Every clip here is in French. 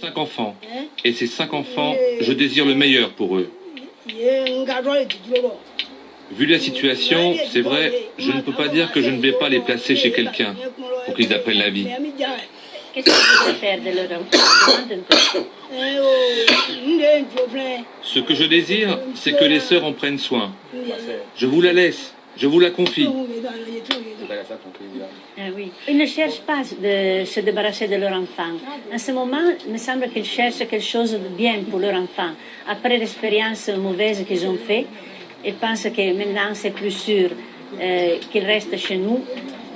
5 enfants. Et ces 5 enfants, je désire le meilleur pour eux. Vu la situation, c'est vrai, je ne peux pas dire que je ne vais pas les placer chez quelqu'un pour qu'ils apprennent la vie. Qu'est-ce que vous voulez faire de leur enfant? Ce que je désire, c'est que les sœurs en prennent soin. Je vous la laisse, je vous la confie. Ah oui. Ils ne cherchent pas de se débarrasser de leur enfant. En ce moment, il me semble qu'ils cherchent quelque chose de bien pour leur enfant. Après l'expérience mauvaise qu'ils ont faite, ils pensent que maintenant c'est plus sûr qu'ils restent chez nous.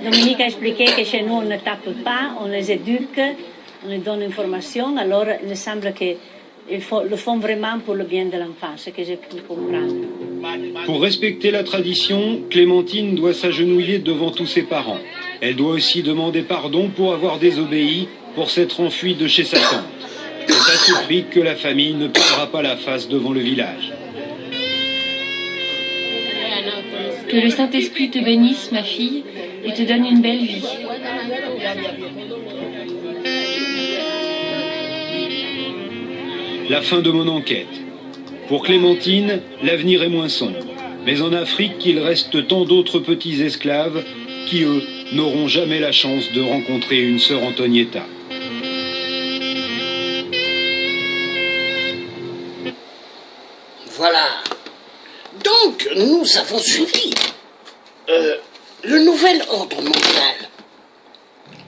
Dominique a expliqué que chez nous on ne tape pas, on les éduque, on les donne une formation. Alors il me semble qu'ils le font vraiment pour le bien de l'enfant, ce que j'ai pu comprendre. Pour respecter la tradition, Clémentine doit s'agenouiller devant tous ses parents. Elle doit aussi demander pardon pour avoir désobéi, pour s'être enfuie de chez sa tante. C'est à ce prix que la famille ne perdra pas la face devant le village. Que le Saint-Esprit te bénisse, ma fille, et te donne une belle vie. La fin de mon enquête. Pour Clémentine, l'avenir est moins sombre. Mais en Afrique, il reste tant d'autres petits esclaves qui, eux, n'auront jamais la chance de rencontrer une sœur Antonietta. Voilà. Donc, nous avons suivi le nouvel ordre mondial.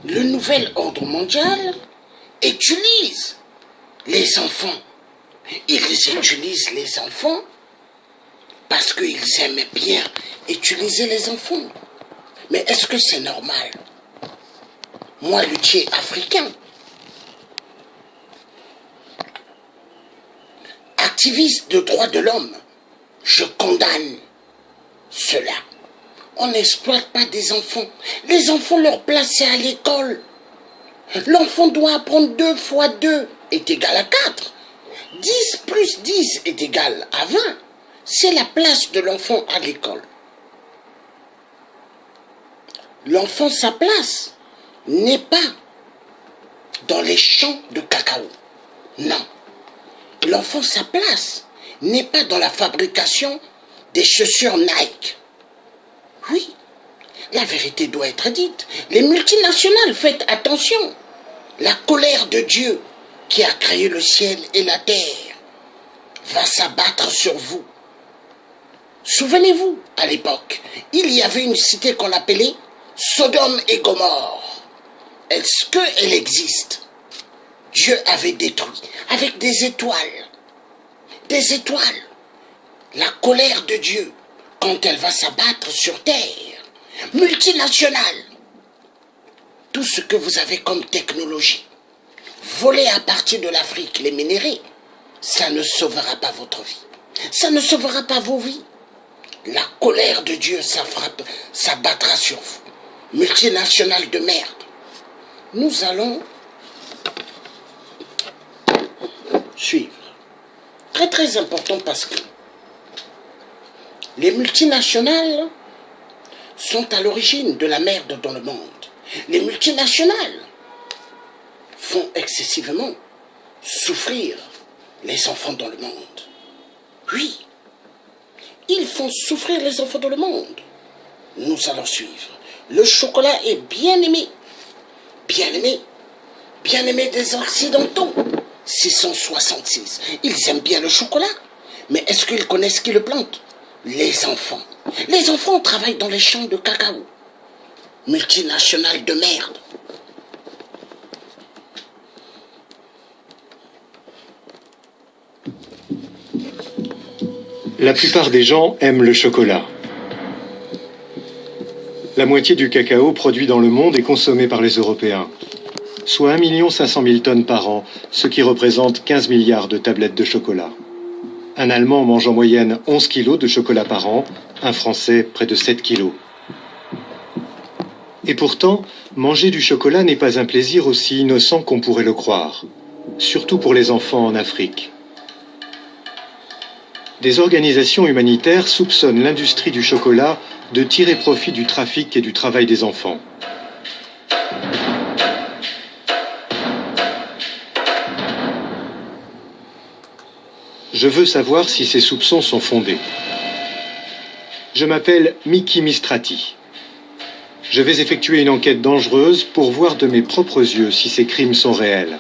Le nouvel ordre mondial utilise les enfants. Ils utilisent les enfants parce qu'ils aimaient bien utiliser les enfants. Mais est-ce que c'est normal? Moi, luthier africain, activiste de droits de l'homme, je condamne cela. On n'exploite pas des enfants. Les enfants, leur place, c'est à l'école. L'enfant doit apprendre 2 fois 2 est égal à 4. 10 plus 10 est égal à 20. C'est la place de l'enfant à l'école. L'enfant, sa place n'est pas dans les champs de cacao. Non. L'enfant, sa place n'est pas dans la fabrication des chaussures Nike. Oui, la vérité doit être dite. Les multinationales, faites attention. La colère de Dieu qui a créé le ciel et la terre va s'abattre sur vous. Souvenez-vous, à l'époque, il y avait une cité qu'on appelait Sodome et Gomorrhe. Est-ce qu'elle existe? Dieu avait détruit avec des étoiles. Des étoiles. La colère de Dieu quand elle va s'abattre sur terre. Multinationale. Tout ce que vous avez comme technologie, voler à partir de l'Afrique les minéraux, ça ne sauvera pas votre vie. Ça ne sauvera pas vos vies. La colère de Dieu s'abattra sur vous. Multinationale de merde. Nous allons suivre. Très très important parce que les multinationales sont à l'origine de la merde dans le monde. Les multinationales font excessivement souffrir les enfants dans le monde. Oui, ils font souffrir les enfants dans le monde. Nous allons suivre. Le chocolat est bien aimé. Bien aimé. Bien aimé des Occidentaux. 666. Ils aiment bien le chocolat. Mais est-ce qu'ils connaissent qui le plante? Les enfants. Les enfants travaillent dans les champs de cacao. Multinationales de merde. La plupart des gens aiment le chocolat. La moitié du cacao produit dans le monde est consommé par les Européens, soit 1 500 000 tonnes par an, ce qui représente 15 milliards de tablettes de chocolat. Un Allemand mange en moyenne 11 kilos de chocolat par an, un Français près de 7 kilos. Et pourtant, manger du chocolat n'est pas un plaisir aussi innocent qu'on pourrait le croire, surtout pour les enfants en Afrique. Des organisations humanitaires soupçonnent l'industrie du chocolat de tirer profit du trafic et du travail des enfants. Je veux savoir si ces soupçons sont fondés. Je m'appelle Miki Mistrati. Je vais effectuer une enquête dangereuse pour voir de mes propres yeux si ces crimes sont réels.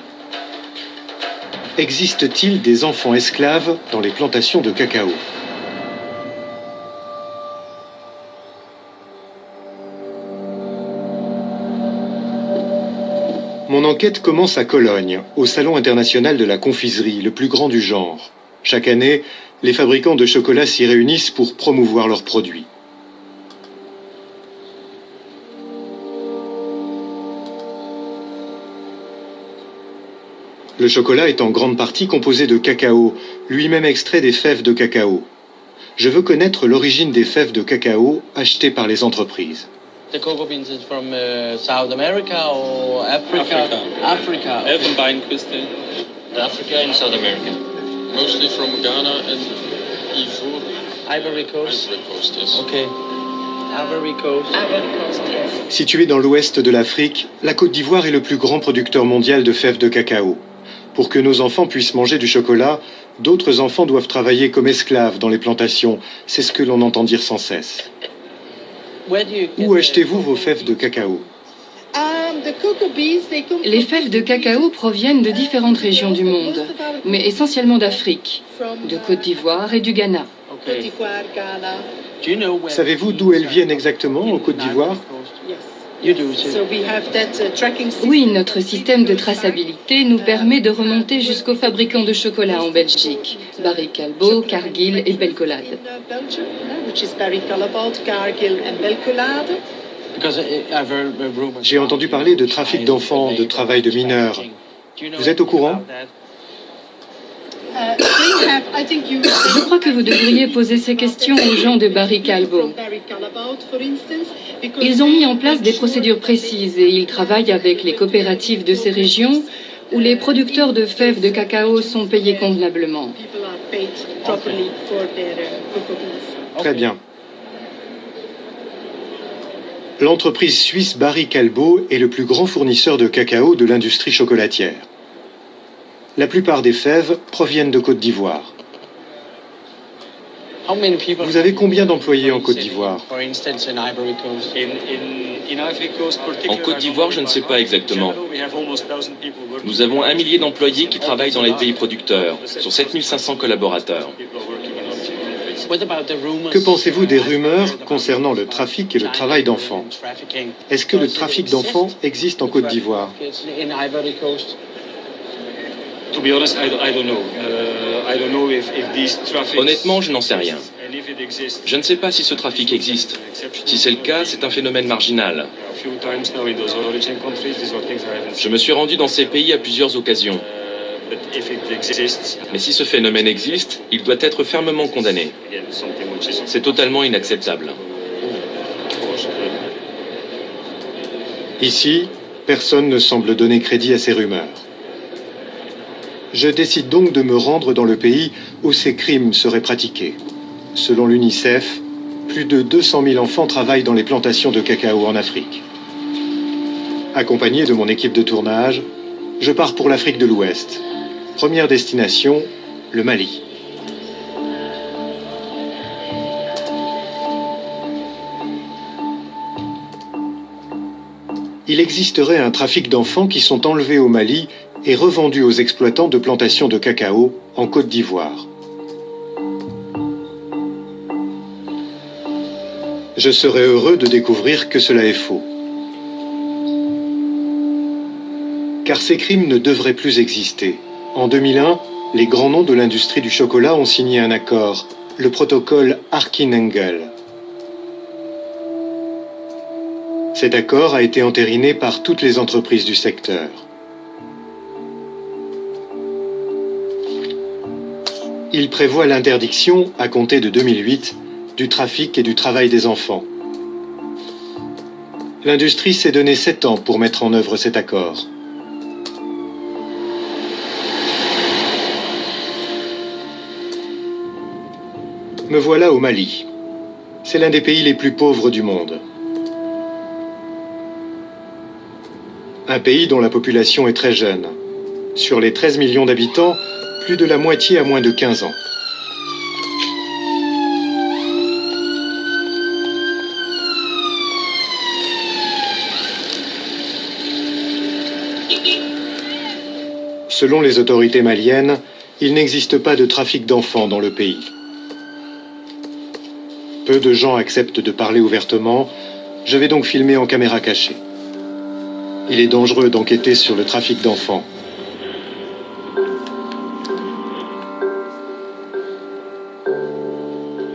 Existe-t-il des enfants esclaves dans les plantations de cacao? Mon enquête commence à Cologne, au Salon international de la confiserie, le plus grand du genre. Chaque année, les fabricants de chocolat s'y réunissent pour promouvoir leurs produits. Le chocolat est en grande partie composé de cacao, lui-même extrait des fèves de cacao. Je veux connaître l'origine des fèves de cacao achetées par les entreprises. The cocoa beans is from South America or Africa? Africa. Elfenbeinküste. Africa and South America. Mostly from Ghana and Ivory Coast. Ivory Coast, yes. Okay. Ivory Coast. Ivory Coast, yes. Située dans l'ouest de l'Afrique, la Côte d'Ivoire est le plus grand producteur mondial de fèves de cacao. Pour que nos enfants puissent manger du chocolat, d'autres enfants doivent travailler comme esclaves dans les plantations. C'est ce que l'on entend dire sans cesse. Où achetez-vous vos fèves de cacao? Les fèves de cacao proviennent de différentes régions du monde, mais essentiellement d'Afrique, de Côte d'Ivoire et du Ghana. Savez-vous d'où elles viennent exactement en Côte d'Ivoire? Oui, notre système de traçabilité nous permet de remonter jusqu'aux fabricants de chocolat en Belgique, Barry Callebaut, Cargill et Belcolade. J'ai entendu parler de trafic d'enfants, de travail de mineurs. Vous êtes au courant? Je crois que vous devriez poser ces questions aux gens de Barry Callebaut. Ils ont mis en place des procédures précises et ils travaillent avec les coopératives de ces régions où les producteurs de fèves de cacao sont payés convenablement. Très bien. L'entreprise suisse Barry Callebaut est le plus grand fournisseur de cacao de l'industrie chocolatière. La plupart des fèves proviennent de Côte d'Ivoire. Vous avez combien d'employés en Côte d'Ivoire? En Côte d'Ivoire, je ne sais pas exactement. Nous avons 1 millier d'employés qui travaillent dans les pays producteurs, sur 7500 collaborateurs. Que pensez-vous des rumeurs concernant le trafic et le travail d'enfants? Est-ce que le trafic d'enfants existe en Côte d'Ivoire? Honnêtement, je n'en sais rien. Je ne sais pas si ce trafic existe. Si c'est le cas, c'est un phénomène marginal. Je me suis rendu dans ces pays à plusieurs occasions. Mais si ce phénomène existe, il doit être fermement condamné. C'est totalement inacceptable. Ici, personne ne semble donner crédit à ces rumeurs. Je décide donc de me rendre dans le pays où ces crimes seraient pratiqués. Selon l'UNICEF, plus de 200 000 enfants travaillent dans les plantations de cacao en Afrique. Accompagné de mon équipe de tournage, je pars pour l'Afrique de l'Ouest. Première destination, le Mali. Il existerait un trafic d'enfants qui sont enlevés au Mali et revendus aux exploitants de plantations de cacao en Côte d'Ivoire. Je serais heureux de découvrir que cela est faux. Car ces crimes ne devraient plus exister. En 2001, les grands noms de l'industrie du chocolat ont signé un accord, le protocole Arkin-Engel. Cet accord a été entériné par toutes les entreprises du secteur. Il prévoit l'interdiction, à compter de 2008, du trafic et du travail des enfants. L'industrie s'est donné 7 ans pour mettre en œuvre cet accord. Me voilà au Mali. C'est l'un des pays les plus pauvres du monde. Un pays dont la population est très jeune. Sur les 13 millions d'habitants, plus de la moitié a moins de 15 ans. Selon les autorités maliennes, il n'existe pas de trafic d'enfants dans le pays. Peu de gens acceptent de parler ouvertement, je vais donc filmer en caméra cachée. Il est dangereux d'enquêter sur le trafic d'enfants.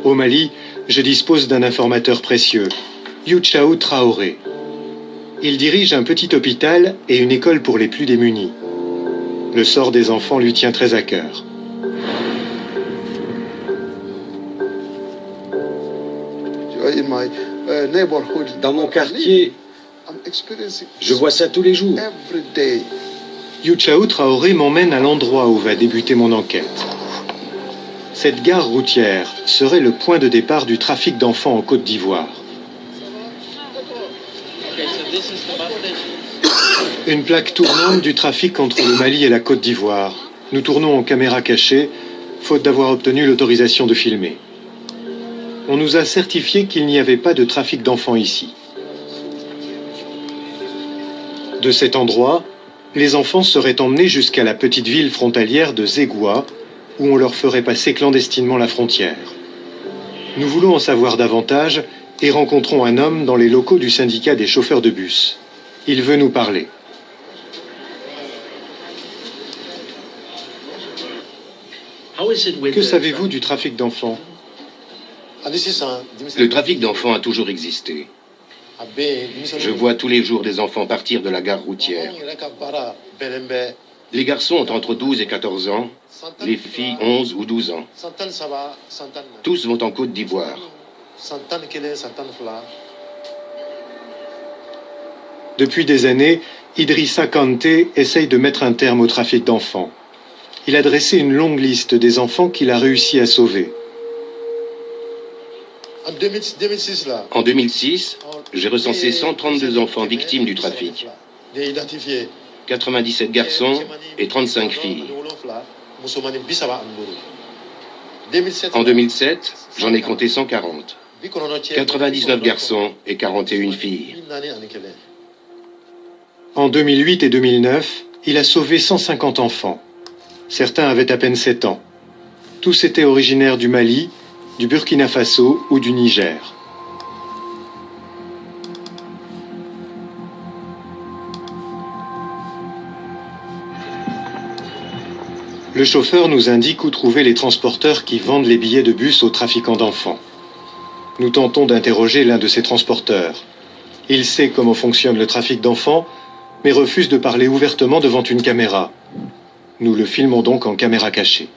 Au Mali, je dispose d'un informateur précieux, Youchao Traoré. Il dirige un petit hôpital et une école pour les plus démunis. Le sort des enfants lui tient très à cœur. Dans mon quartier, je vois ça tous les jours. Youchao Traoré m'emmène à l'endroit où va débuter mon enquête. Cette gare routière serait le point de départ du trafic d'enfants en Côte d'Ivoire. Une plaque tournante du trafic entre le Mali et la Côte d'Ivoire. Nous tournons en caméra cachée, faute d'avoir obtenu l'autorisation de filmer. On nous a certifié qu'il n'y avait pas de trafic d'enfants ici. De cet endroit, les enfants seraient emmenés jusqu'à la petite ville frontalière de Zégoua, où on leur ferait passer clandestinement la frontière. Nous voulons en savoir davantage et rencontrons un homme dans les locaux du syndicat des chauffeurs de bus. Il veut nous parler. Que savez-vous du trafic d'enfants? Le trafic d'enfants a toujours existé. Je vois tous les jours des enfants partir de la gare routière. Les garçons ont entre 12 et 14 ans, les filles 11 ou 12 ans. Tous vont en Côte d'Ivoire. Depuis des années, Idrissa Kanté essaye de mettre un terme au trafic d'enfants. Il a dressé une longue liste des enfants qu'il a réussi à sauver. En 2006, j'ai recensé 132 enfants victimes du trafic. 97 garçons et 35 filles. En 2007, j'en ai compté 140. 99 garçons et 41 filles. En 2008 et 2009, il a sauvé 150 enfants. Certains avaient à peine 7 ans. Tous étaient originaires du Mali, du Burkina Faso ou du Niger. Le chauffeur nous indique où trouver les transporteurs qui vendent les billets de bus aux trafiquants d'enfants. Nous tentons d'interroger l'un de ces transporteurs. Il sait comment fonctionne le trafic d'enfants, mais refuse de parler ouvertement devant une caméra. Nous le filmons donc en caméra cachée.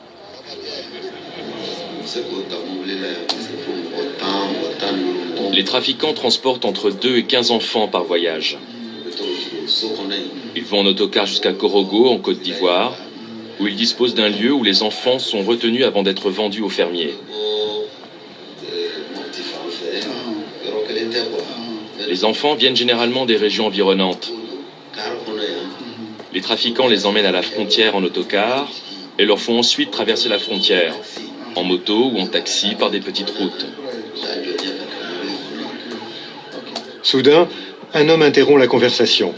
Les trafiquants transportent entre 2 et 15 enfants par voyage. Ils vont en autocar jusqu'à Korogo, en Côte d'Ivoire, où ils disposent d'un lieu où les enfants sont retenus avant d'être vendus aux fermiers. Les enfants viennent généralement des régions environnantes. Les trafiquants les emmènent à la frontière en autocar et leur font ensuite traverser la frontière, en moto ou en taxi par des petites routes. Soudain, un homme interrompt la conversation.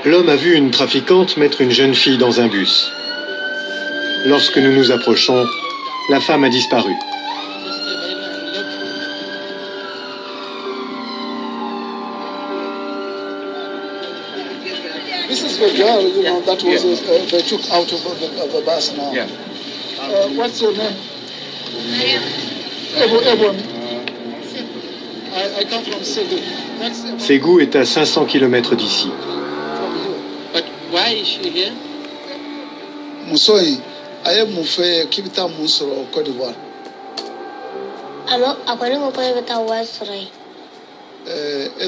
L'homme a vu une trafiquante mettre une jeune fille dans un bus. Lorsque nous nous approchons, la femme a disparu. This is the girl, you know, that was they took out of the bus now. Yeah. What's your name? Ebon. I come from Ségou. Ségou est à 500 km d'ici. But why is she here? Musoi, aye mufe kibita musoro Côte d'Ivoire. Amo akwani ko kibita wasrai.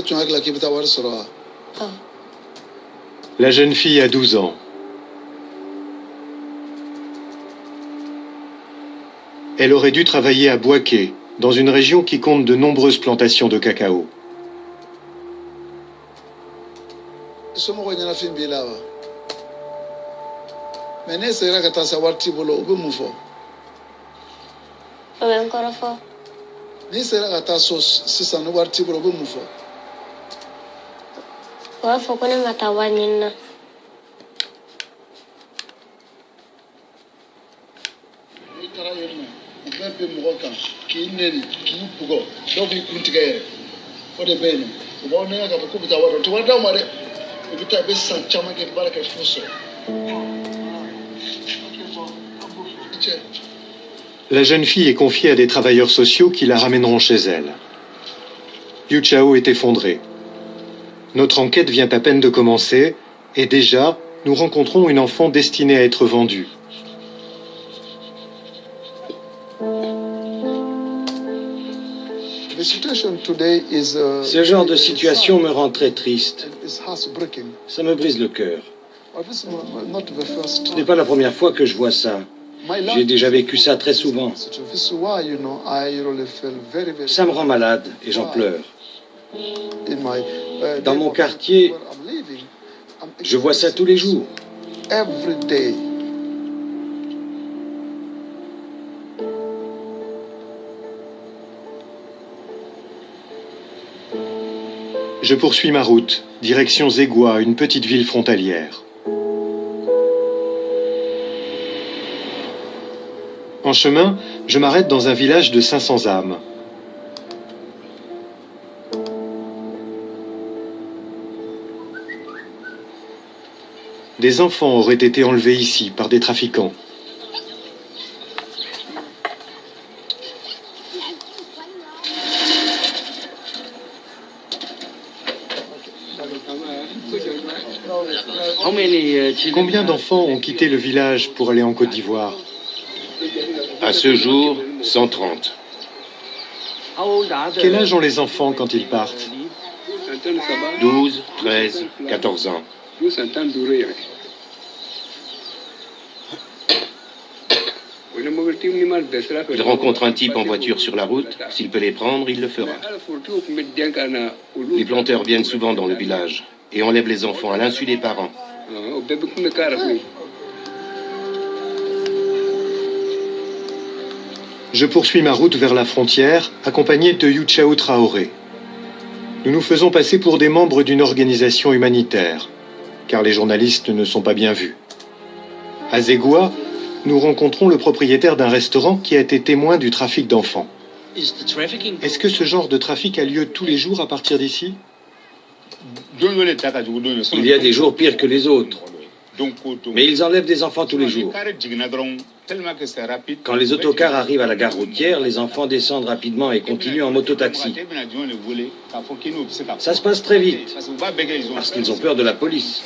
Tu as la kibita wasoro. La jeune fille a 12 ans. Elle aurait dû travailler à Bouaké, dans une région qui compte de nombreuses plantations de cacao. Ni sera ka taa so sisan ni wari t'i bolo o bɛ mun fɔ? U b'a fɔ ko ne ma taa wari ɲini na. N'i taara yen nɔ u bɛɛ bɛ mɔgɔ kan k'i nɛni k'i bugɔ dɔw b'i kun tigɛ yɛrɛ o de bɛ yen nɔ u b'aw nɛgɛ k'a fɔ k'u bɛ taa wari dɔn u tɛ wari d'aw ma dɛ u bɛ taa i bɛ san caman kɛ baara kɛ fo sɔrɔ. La jeune fille est confiée à des travailleurs sociaux qui la ramèneront chez elle. Yu Chao est effondré. Notre enquête vient à peine de commencer et déjà, nous rencontrons une enfant destinée à être vendue. Ce genre de situation me rend très triste. Ça me brise le cœur. Ce n'est pas la première fois que je vois ça. J'ai déjà vécu ça très souvent. Ça me rend malade et j'en pleure. Dans mon quartier, je vois ça tous les jours. Je poursuis ma route, direction Zégua, une petite ville frontalière. En chemin, je m'arrête dans un village de 500 âmes. Des enfants auraient été enlevés ici par des trafiquants. Combien d'enfants ont quitté le village pour aller en Côte d'Ivoire? À ce jour, 130. Quel âge ont les enfants quand ils partent? 12, 13, 14 ans. Il rencontre un type en voiture sur la route. S'il peut les prendre, il le fera. Les planteurs viennent souvent dans le village et enlèvent les enfants à l'insu des parents. Je poursuis ma route vers la frontière, accompagné de Yu Chao Traoré. Nous nous faisons passer pour des membres d'une organisation humanitaire, car les journalistes ne sont pas bien vus. À Zégua, nous rencontrons le propriétaire d'un restaurant qui a été témoin du trafic d'enfants. Est-ce que ce genre de trafic a lieu tous les jours à partir d'ici? Il y a des jours pires que les autres. Mais ils enlèvent des enfants tous les jours. Quand les autocars arrivent à la gare routière, les enfants descendent rapidement et continuent en mototaxi. Ça se passe très vite, parce qu'ils ont peur de la police.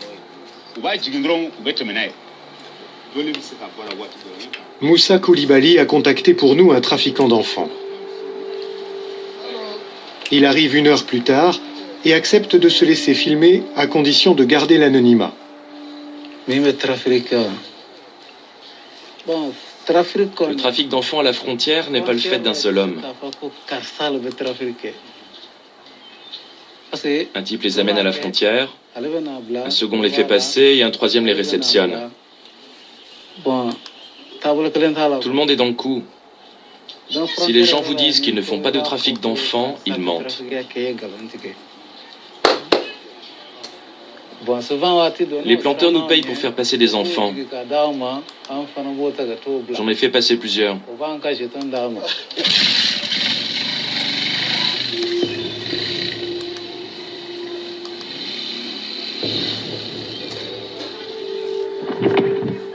Moussa Koulibaly a contacté pour nous un trafiquant d'enfants. Il arrive 1 heure plus tard et accepte de se laisser filmer à condition de garder l'anonymat. Le trafic d'enfants à la frontière n'est pas le fait d'un seul homme. Un type les amène à la frontière, un second les fait passer et un troisième les réceptionne. Tout le monde est dans le coup. Si les gens vous disent qu'ils ne font pas de trafic d'enfants, ils mentent. Les planteurs nous payent pour faire passer des enfants. J'en ai fait passer plusieurs.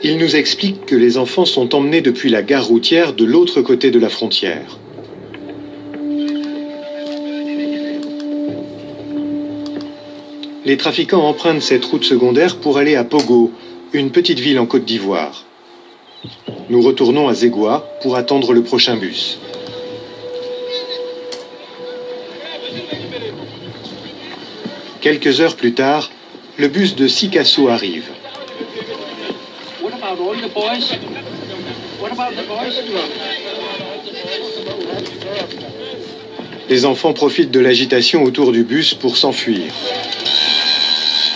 Il nous explique que les enfants sont emmenés depuis la gare routière de l'autre côté de la frontière. Les trafiquants empruntent cette route secondaire pour aller à Pogo, une petite ville en Côte d'Ivoire. Nous retournons à Zégua pour attendre le prochain bus. Quelques heures plus tard, le bus de Sikasso arrive. Les enfants profitent de l'agitation autour du bus pour s'enfuir.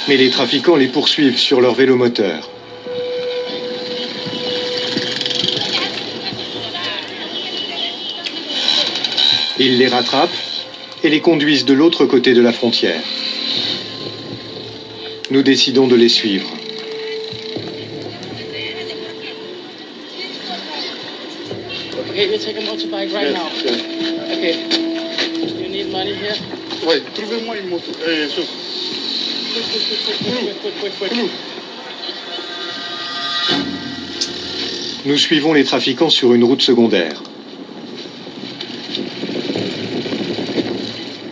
Mais les trafiquants les poursuivent sur leur vélomoteur. Ils les rattrapent et les conduisent de l'autre côté de la frontière. Nous décidons de les suivre. Okay, we take a motorbike right now. Okay. You need money here? Oui, trouvez-moi une moto. Quick. Nous suivons les trafiquants sur une route secondaire.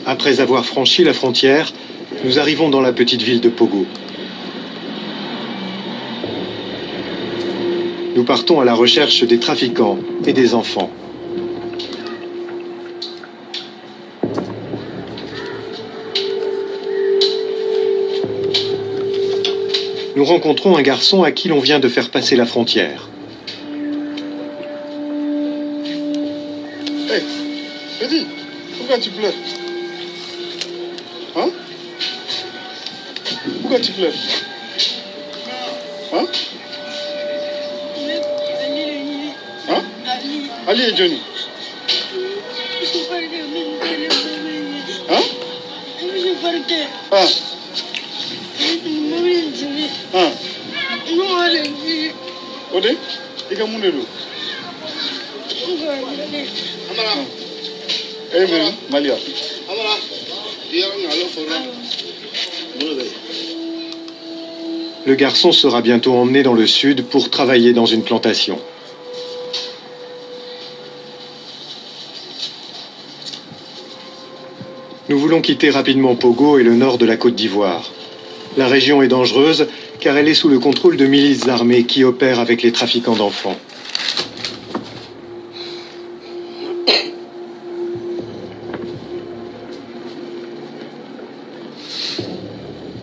Après avoir franchi la frontière, nous arrivons dans la petite ville de Pogo. Nous partons à la recherche des trafiquants et des enfants. Nous rencontrons un garçon à qui l'on vient de faire passer la frontière. Hey, Eddie, pourquoi tu pleures? Hein? Pourquoi tu pleures? Hein? Hein? Ali et Johnny. Hein? Ah. Ah. Ode? Ika munelo. Amara. Eh, Malia. Amara. Le garçon sera bientôt emmené dans le sud pour travailler dans une plantation. Nous voulons quitter rapidement Pogo et le nord de la Côte d'Ivoire. La région est dangereuse car elle est sous le contrôle de milices armées qui opèrent avec les trafiquants d'enfants.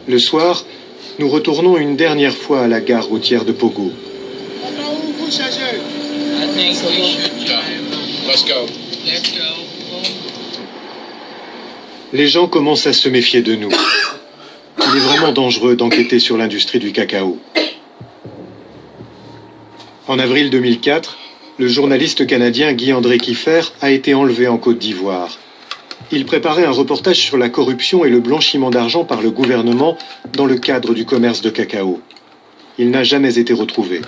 Le soir, nous retournons une dernière fois à la gare routière de Pogo. Les gens commencent à se méfier de nous. Il est vraiment dangereux d'enquêter sur l'industrie du cacao. En avril 2004, le journaliste canadien Guy-André Kiefer a été enlevé en Côte d'Ivoire. Il préparait un reportage sur la corruption et le blanchiment d'argent par le gouvernement dans le cadre du commerce de cacao. Il n'a jamais été retrouvé.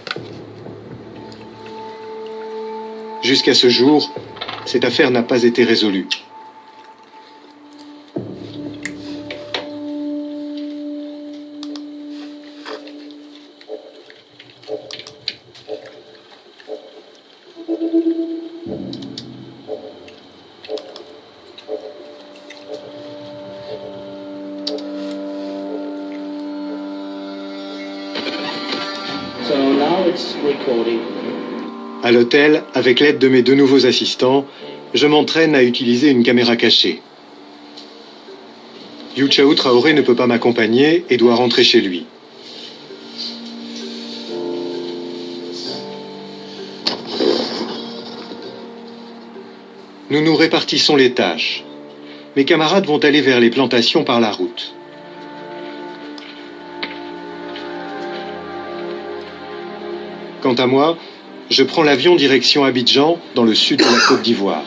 Jusqu'à ce jour, cette affaire n'a pas été résolue. À l'hôtel, avec l'aide de mes deux nouveaux assistants, je m'entraîne à utiliser une caméra cachée. Youchao Traoré ne peut pas m'accompagner et doit rentrer chez lui. Nous nous répartissons les tâches. Mes camarades vont aller vers les plantations par la route. Quant à moi, je prends l'avion direction Abidjan, dans le sud de la Côte d'Ivoire.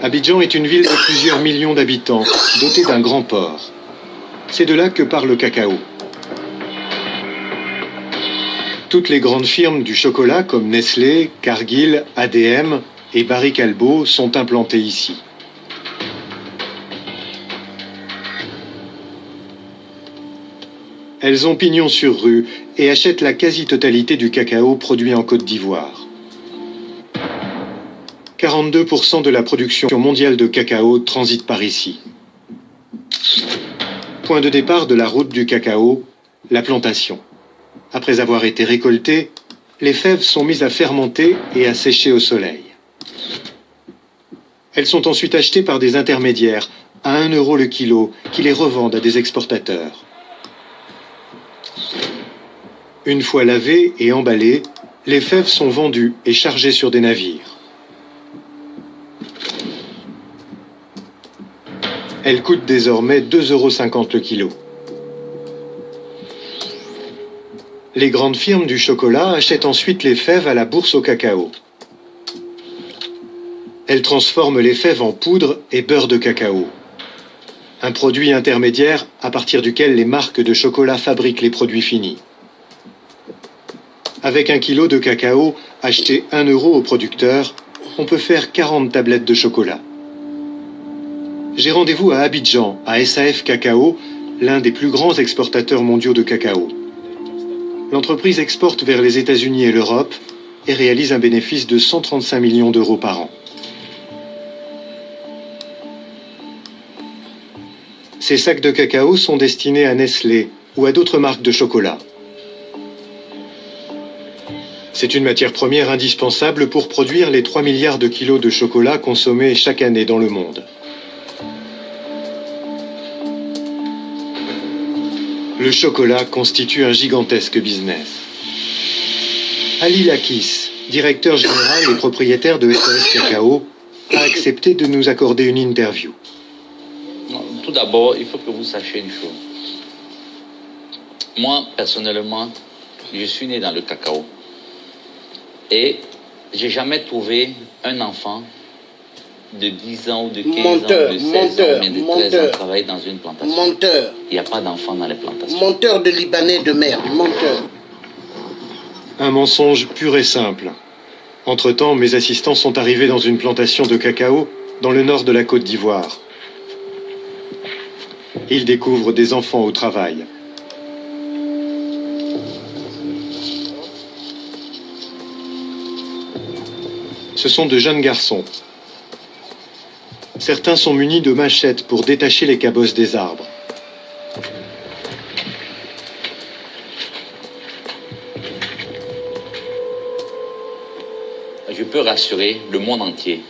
Abidjan est une ville de plusieurs millions d'habitants, dotée d'un grand port. C'est de là que part le cacao. Toutes les grandes firmes du chocolat comme Nestlé, Cargill, ADM et Barry Callebaut sont implantées ici. Elles ont pignon sur rue et achètent la quasi-totalité du cacao produit en Côte d'Ivoire. 42% de la production mondiale de cacao transite par ici. Point de départ de la route du cacao, la plantation. Après avoir été récoltées, les fèves sont mises à fermenter et à sécher au soleil. Elles sont ensuite achetées par des intermédiaires à 1 € le kilo qui les revendent à des exportateurs. Une fois lavées et emballées, les fèves sont vendues et chargées sur des navires. Elles coûtent désormais 2,50 € le kilo. Les grandes firmes du chocolat achètent ensuite les fèves à la bourse au cacao. Elles transforment les fèves en poudre et beurre de cacao. Un produit intermédiaire à partir duquel les marques de chocolat fabriquent les produits finis. Avec 1 kilo de cacao acheté 1 € au producteur, on peut faire 40 tablettes de chocolat. J'ai rendez-vous à Abidjan, à SAF Cacao, l'un des plus grands exportateurs mondiaux de cacao. L'entreprise exporte vers les États-Unis et l'Europe et réalise un bénéfice de 135 millions d'euros par an. Ces sacs de cacao sont destinés à Nestlé ou à d'autres marques de chocolat. C'est une matière première indispensable pour produire les 3 milliards de kilos de chocolat consommés chaque année dans le monde. Le chocolat constitue un gigantesque business. Ali Lakis, directeur général et propriétaire de SAF Cacao, a accepté de nous accorder une interview. Tout d'abord, il faut que vous sachiez une chose. Moi, personnellement, je suis né dans le cacao. Et j'ai jamais trouvé un enfant de 10 ans ou de 15 ans, de 16 ans, mais de 13 ans travailler dans une plantation. Menteur. Il n'y a pas d'enfants dans les plantations. Menteur de Libanais de merde, menteur. Un mensonge pur et simple. Entre-temps, mes assistants sont arrivés dans une plantation de cacao dans le nord de la Côte d'Ivoire. Ils découvrent des enfants au travail. Ce sont de jeunes garçons. Certains sont munis de machettes pour détacher les cabosses des arbres. Je peux rassurer le monde entier.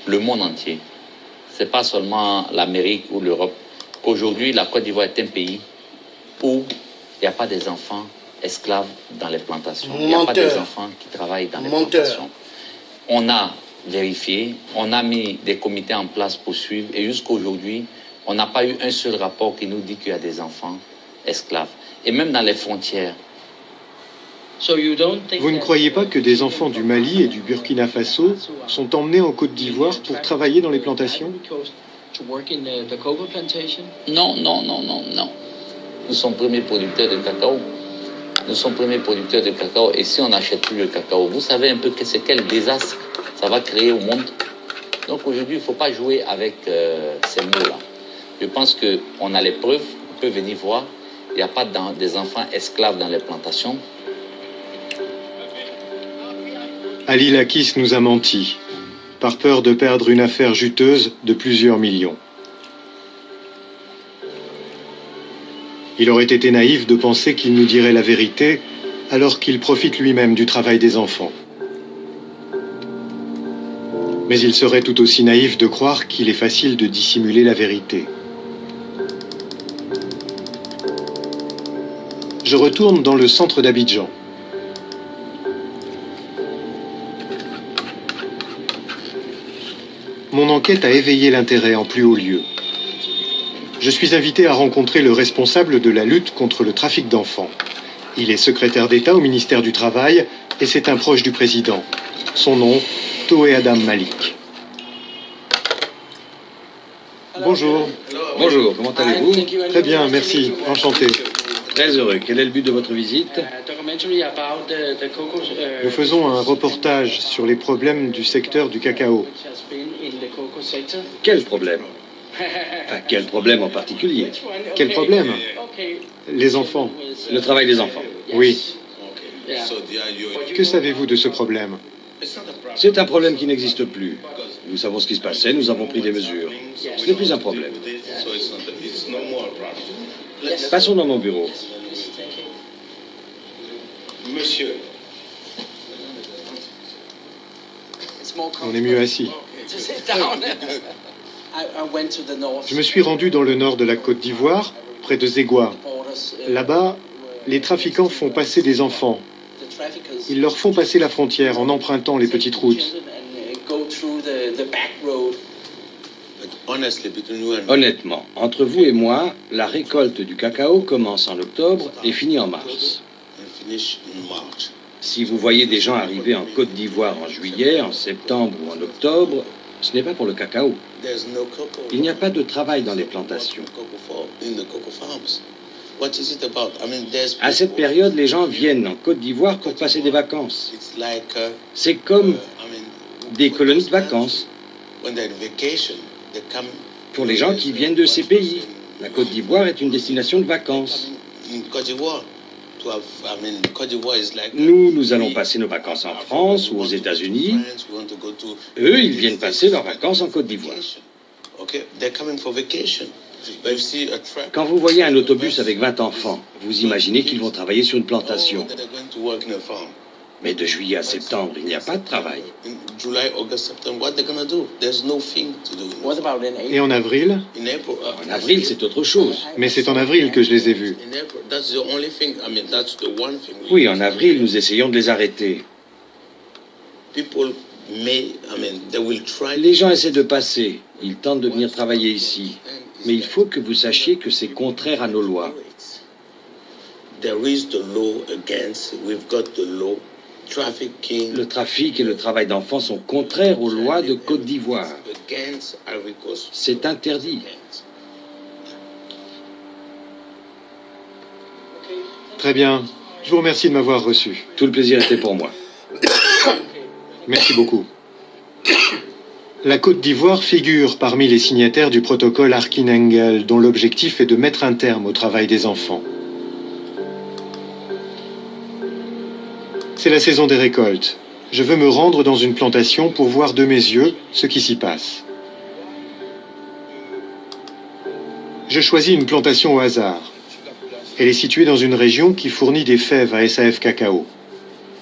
Le monde entier. Ce n'est pas seulement l'Amérique ou l'Europe. Aujourd'hui, la Côte d'Ivoire est un pays où il n'y a pas des enfants esclaves dans les plantations. Il n'y a pas des enfants qui travaillent dans les plantations. On a vérifié, on a mis des comités en place pour suivre et jusqu'à aujourd'hui, on n'a pas eu un seul rapport qui nous dit qu'il y a des enfants esclaves. Et même dans les frontières. Vous ne croyez pas que des enfants du Mali et du Burkina Faso sont emmenés en Côte d'Ivoire pour travailler dans les plantations? Non, non, non, non, non. Nous sommes premiers producteurs de cacao. Nous sommes premiers producteurs de cacao et si on n'achète plus le cacao, vous savez un peu que c'est quel désastre ça va créer au monde. Donc aujourd'hui, il ne faut pas jouer avec ces mots-là. Je pense qu'on a les preuves, on peut venir voir. Il n'y a pas des enfants esclaves dans les plantations. Ali Lakis nous a menti, par peur de perdre une affaire juteuse de plusieurs millions. Il aurait été naïf de penser qu'il nous dirait la vérité, alors qu'il profite lui-même du travail des enfants. Mais il serait tout aussi naïf de croire qu'il est facile de dissimuler la vérité. Je retourne dans le centre d'Abidjan. Mon enquête a éveillé l'intérêt en plus haut lieu. Je suis invité à rencontrer le responsable de la lutte contre le trafic d'enfants. Il est secrétaire d'État au ministère du Travail et c'est un proche du président. Son nom, Toé Adam Malik. Bonjour. Bonjour, comment allez-vous? Très bien, merci. Enchanté. Très heureux. Quel est le but de votre visite? Nous faisons un reportage sur les problèmes du secteur du cacao. Quel problème? Enfin, quel problème en particulier? Quel problème? Les enfants. Le travail des enfants. Oui. Que savez-vous de ce problème? C'est un problème qui n'existe plus. Nous savons ce qui se passait, nous avons pris des mesures. Ce n'est plus un problème. Passons dans mon bureau. Monsieur. On est mieux assis. Je me suis rendu dans le nord de la Côte d'Ivoire, près de Zégua. Là-bas, les trafiquants font passer des enfants. Ils leur font passer la frontière en empruntant les petites routes. Honnêtement, entre vous et moi, la récolte du cacao commence en octobre et finit en mars. Si vous voyez des gens arriver en Côte d'Ivoire en juillet, en septembre ou en octobre, ce n'est pas pour le cacao. Il n'y a pas de travail dans les plantations. À cette période, les gens viennent en Côte d'Ivoire pour passer des vacances. C'est comme des colonies de vacances. Pour les gens qui viennent de ces pays, la Côte d'Ivoire est une destination de vacances. Nous allons passer nos vacances en France ou aux États-Unis. Eux, ils viennent passer leurs vacances en Côte d'Ivoire. Quand vous voyez un autobus avec 20 enfants, vous imaginez qu'ils vont travailler sur une plantation. Mais de juillet à septembre, il n'y a pas de travail. Et en avril? En avril, c'est autre chose. Mais c'est en avril que je les ai vus. Oui, en avril, nous essayons de les arrêter. Les gens essaient de passer. Ils tentent de venir travailler ici. Mais il faut que vous sachiez que c'est contraire à nos lois. Le trafic et le travail d'enfants sont contraires aux lois de Côte d'Ivoire. C'est interdit. Très bien. Je vous remercie de m'avoir reçu. Tout le plaisir était pour moi. Merci beaucoup. La Côte d'Ivoire figure parmi les signataires du protocole Arkin-Engel, dont l'objectif est de mettre un terme au travail des enfants. C'est la saison des récoltes. Je veux me rendre dans une plantation pour voir de mes yeux ce qui s'y passe. Je choisis une plantation au hasard. Elle est située dans une région qui fournit des fèves à SAF Cacao.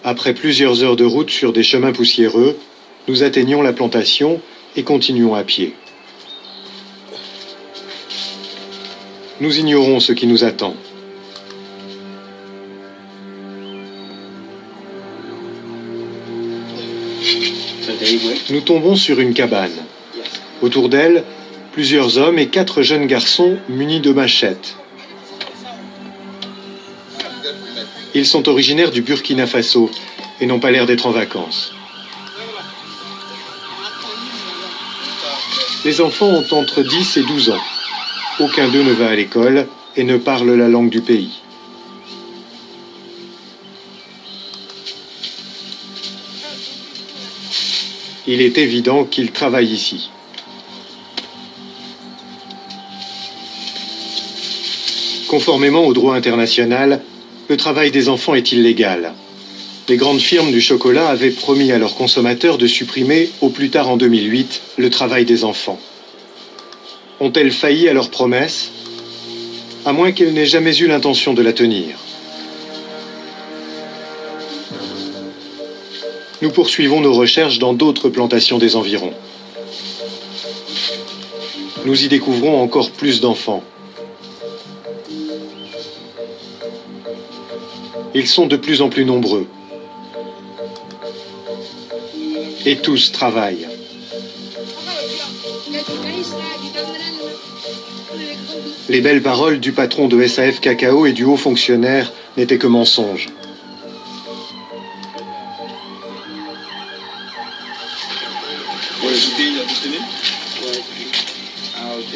Après plusieurs heures de route sur des chemins poussiéreux, nous atteignons la plantation et continuons à pied. Nous ignorons ce qui nous attend. Nous tombons sur une cabane. Autour d'elle, plusieurs hommes et 4 jeunes garçons munis de machettes. Ils sont originaires du Burkina Faso et n'ont pas l'air d'être en vacances. Les enfants ont entre 10 et 12 ans. Aucun d'eux ne va à l'école et ne parle la langue du pays. Il est évident qu'ils travaillent ici. Conformément au droit international, le travail des enfants est illégal. Les grandes firmes du chocolat avaient promis à leurs consommateurs de supprimer, au plus tard en 2008, le travail des enfants. Ont-elles failli à leurs promesses? À moins qu'elles n'aient jamais eu l'intention de la tenir. Nous poursuivons nos recherches dans d'autres plantations des environs. Nous y découvrons encore plus d'enfants. Ils sont de plus en plus nombreux. Et tous travaillent. Les belles paroles du patron de SAF Cacao et du haut fonctionnaire n'étaient que mensonges. Ah, ok.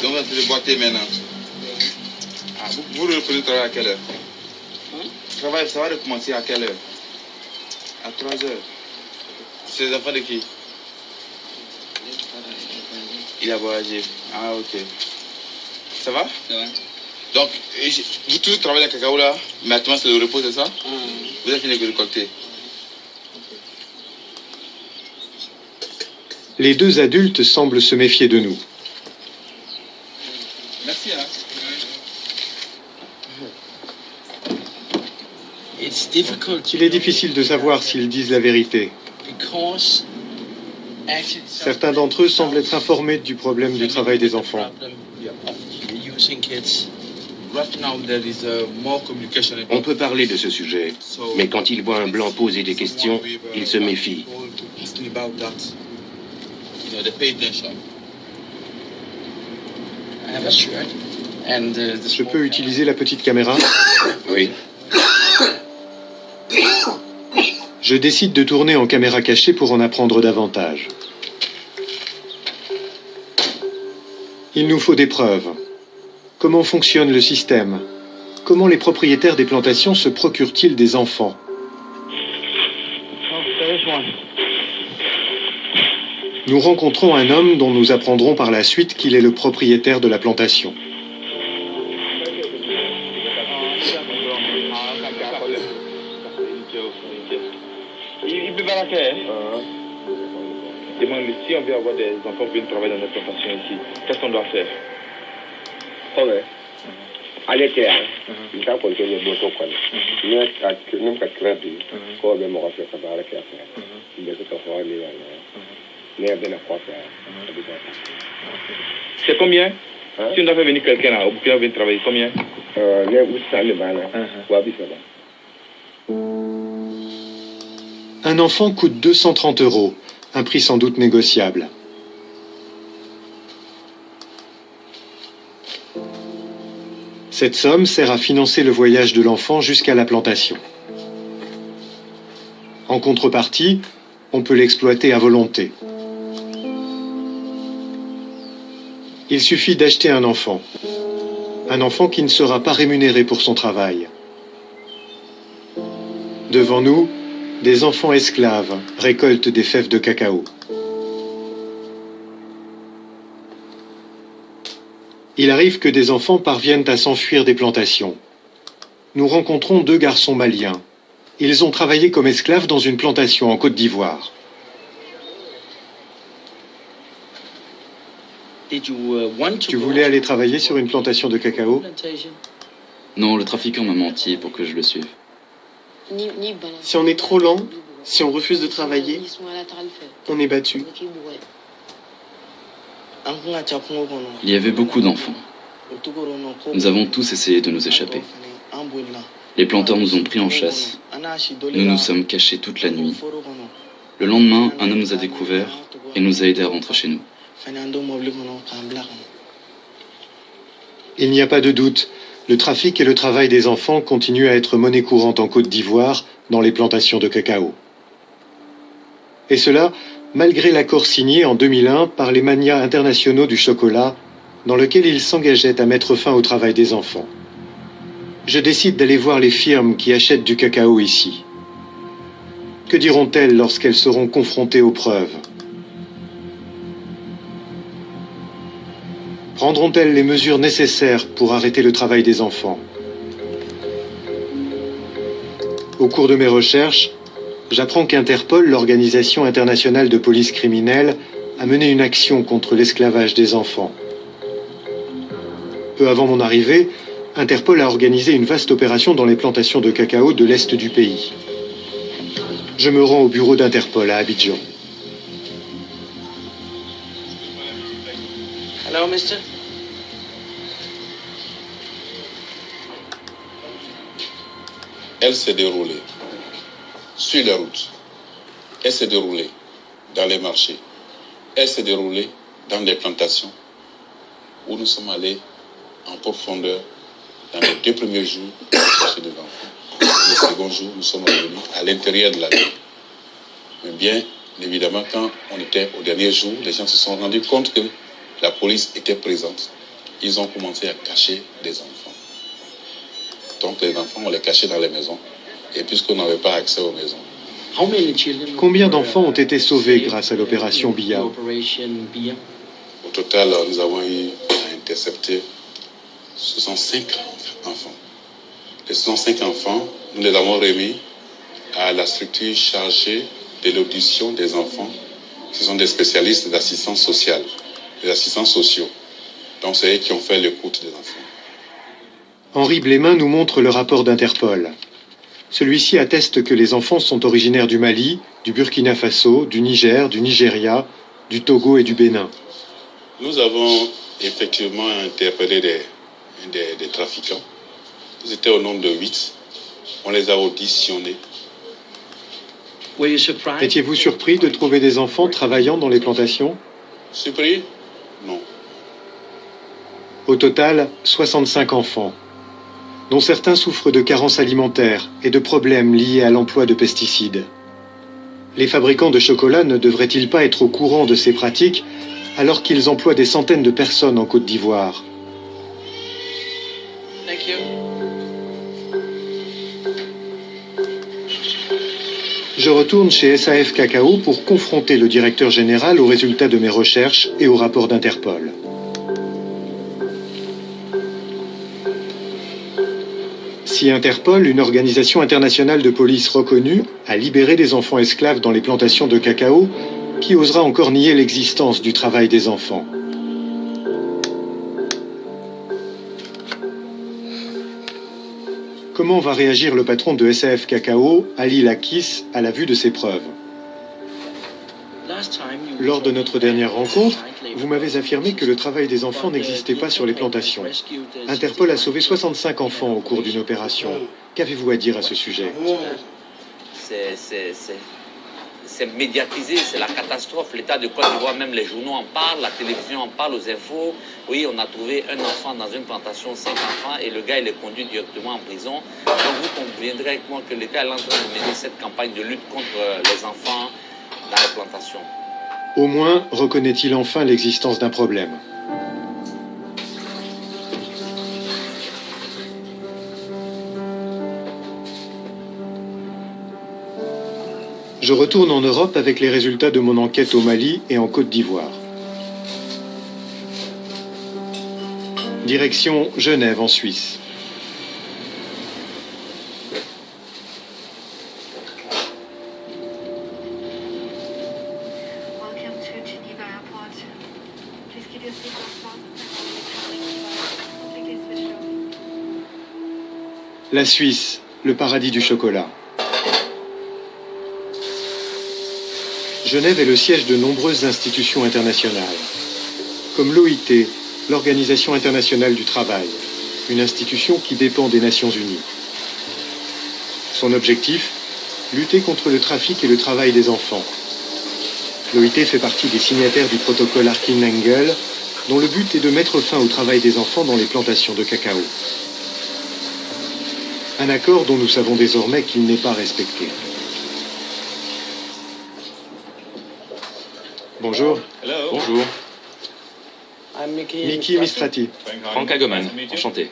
Donc, vous êtes déboîté maintenant. Ah, vous reprenez le travail à quelle heure? Le travail, ça va recommencer à quelle heure? À 3 heures. C'est les enfants de qui? Il a voyagé. Ah, ok. Ça va? Ça va. Donc, vous tous travaillez dans le cacao là, mais actuellement c'est le repos, c'est ça? Vous avez fini de récolter. Les 2 adultes semblent se méfier de nous. Merci, hein. Il est difficile de savoir s'ils disent la vérité. Certains d'entre eux semblent être informés du problème du travail des enfants. On peut parler de ce sujet, mais quand il voit un blanc poser des questions, il se méfie. Je peux utiliser la petite caméra? Oui. Je décide de tourner en caméra cachée pour en apprendre davantage. Il nous faut des preuves. Comment fonctionne le système? Comment les propriétaires des plantations se procurent-ils des enfants? Nous rencontrons un homme dont nous apprendrons par la suite qu'il est le propriétaire de la plantation. Demande si on veut avoir des enfants qui viennent travailler dans notre plantation ici, qu'est-ce qu'on doit faire? Allez, il faut que je me moto. Nous avons créé quoi de mon affaire, ça va aller faire. Il y a tout à fait. C'est combien? Si on doit faire venir quelqu'un là, au Burkina vient travailler, combien? Un enfant coûte 230 €, un prix sans doute négociable. Cette somme sert à financer le voyage de l'enfant jusqu'à la plantation. En contrepartie, on peut l'exploiter à volonté. Il suffit d'acheter un enfant qui ne sera pas rémunéré pour son travail. Devant nous, des enfants esclaves récoltent des fèves de cacao. Il arrive que des enfants parviennent à s'enfuir des plantations. Nous rencontrons 2 garçons maliens. Ils ont travaillé comme esclaves dans une plantation en Côte d'Ivoire. Tu voulais aller travailler sur une plantation de cacao? Non, le trafiquant m'a menti pour que je le suive. Si on est trop lent, si on refuse de travailler, on est battu. Il y avait beaucoup d'enfants. Nous avons tous essayé de nous échapper. Les planteurs nous ont pris en chasse. Nous nous sommes cachés toute la nuit. Le lendemain, un homme nous a découverts et nous a aidés à rentrer chez nous. Il n'y a pas de doute, le trafic et le travail des enfants continuent à être monnaie courante en Côte d'Ivoire, dans les plantations de cacao. Et cela, malgré l'accord signé en 2001 par les magnats internationaux du chocolat, dans lequel ils s'engageaient à mettre fin au travail des enfants. Je décide d'aller voir les firmes qui achètent du cacao ici. Que diront-elles lorsqu'elles seront confrontées aux preuves? Prendront-elles les mesures nécessaires pour arrêter le travail des enfants? Au cours de mes recherches, j'apprends qu'Interpol, l'Organisation internationale de police criminelle, a mené une action contre l'esclavage des enfants. Peu avant mon arrivée, Interpol a organisé une vaste opération dans les plantations de cacao de l'est du pays. Je me rends au bureau d'Interpol à Abidjan. Hello, mister. Elle s'est déroulée sur les routes. Elle s'est déroulée dans les marchés. Elle s'est déroulée dans les plantations où nous sommes allés en profondeur dans les 2 premiers jours de chercher des enfants. Le second jour, nous sommes revenus à l'intérieur de la ville. Mais bien évidemment, quand on était au dernier jour, les gens se sont rendus compte que la police était présente. Ils ont commencé à cacher des enfants. Donc les enfants, on les cachait dans les maisons. Et puisqu'on n'avait pas accès aux maisons. Combien d'enfants ont été sauvés grâce à l'opération BIA? Au total, nous avons eu à intercepter 65 enfants. Les 65 enfants, nous les avons remis à la structure chargée de l'audition des enfants. Ce sont des spécialistes d'assistance sociale, des assistants sociaux. Donc c'est eux qui ont fait l'écoute des enfants. Henri Blémin nous montre le rapport d'Interpol. Celui-ci atteste que les enfants sont originaires du Mali, du Burkina Faso, du Niger, du Nigeria, du Togo et du Bénin. Nous avons effectivement interpellé des trafiquants. Ils étaient au nombre de 8. On les a auditionnés. Étiez-vous surpris de trouver des enfants travaillant dans les plantations? Surpris? Non. Au total, 65 enfants, dont certains souffrent de carences alimentaires et de problèmes liés à l'emploi de pesticides. Les fabricants de chocolat ne devraient-ils pas être au courant de ces pratiques alors qu'ils emploient des centaines de personnes en Côte d'Ivoire? Thank you. Je retourne chez SAF Cacao pour confronter le directeur général aux résultats de mes recherches et au rapport d'Interpol. Si Interpol, une organisation internationale de police reconnue, a libéré des enfants esclaves dans les plantations de cacao, qui osera encore nier l'existence du travail des enfants? Comment va réagir le patron de SAF Cacao, Ali Lakis, à la vue de ces preuves? Lors de notre dernière rencontre, vous m'avez affirmé que le travail des enfants n'existait pas sur les plantations. Interpol a sauvé 65 enfants au cours d'une opération. Qu'avez-vous à dire à ce sujet? C'est médiatisé, c'est la catastrophe. L'État de Côte d'Ivoire, même les journaux en parlent, la télévision en parle, aux infos. Oui, on a trouvé un enfant dans une plantation, 5 enfants, et le gars, il est conduit directement en prison. Donc vous conviendrez avec moi que l'État est en train de mener cette campagne de lutte contre les enfants dans les plantations. Au moins, reconnaît-il enfin l'existence d'un problème? Je retourne en Europe avec les résultats de mon enquête au Mali et en Côte d'Ivoire. Direction Genève en Suisse. La Suisse, le paradis du chocolat. Genève est le siège de nombreuses institutions internationales, comme l'OIT, l'Organisation internationale du travail, une institution qui dépend des Nations unies. Son objectif, lutter contre le trafic et le travail des enfants. L'OIT fait partie des signataires du protocole Arkin-Engel, dont le but est de mettre fin au travail des enfants dans les plantations de cacao. Un accord dont nous savons désormais qu'il n'est pas respecté. Bonjour. Bonjour. Miki Mistrati. Franck Hageman, enchanté.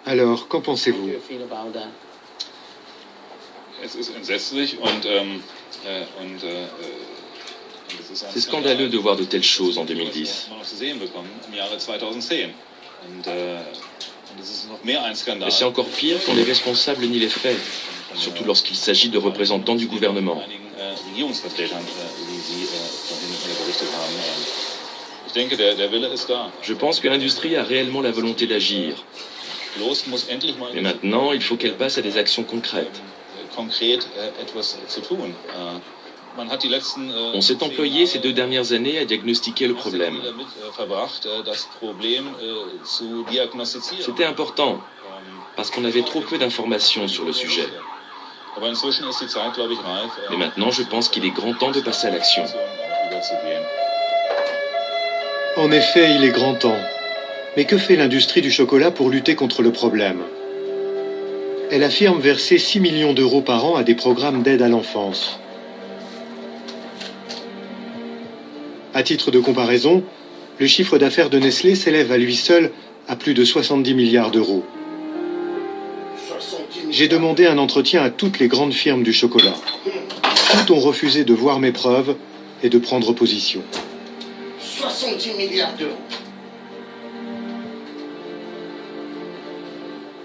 Alors, qu'en pensez-vous? C'est scandaleux de voir de telles choses en 2010. Et c'est encore pire quand les responsables nient les faits, surtout lorsqu'il s'agit de représentants du gouvernement. Je pense que l'industrie a réellement la volonté d'agir. Mais maintenant, il faut qu'elle passe à des actions concrètes. On s'est employé ces 2 dernières années à diagnostiquer le problème. C'était important, parce qu'on avait trop peu d'informations sur le sujet. Mais maintenant, je pense qu'il est grand temps de passer à l'action. En effet, il est grand temps. Mais que fait l'industrie du chocolat pour lutter contre le problème? Elle affirme verser 6 millions d'euros par an à des programmes d'aide à l'enfance. À titre de comparaison, le chiffre d'affaires de Nestlé s'élève à lui seul à plus de 70 milliards d'euros. J'ai demandé un entretien à toutes les grandes firmes du chocolat. Toutes ont refusé de voir mes preuves et de prendre position. 70 milliards d'euros.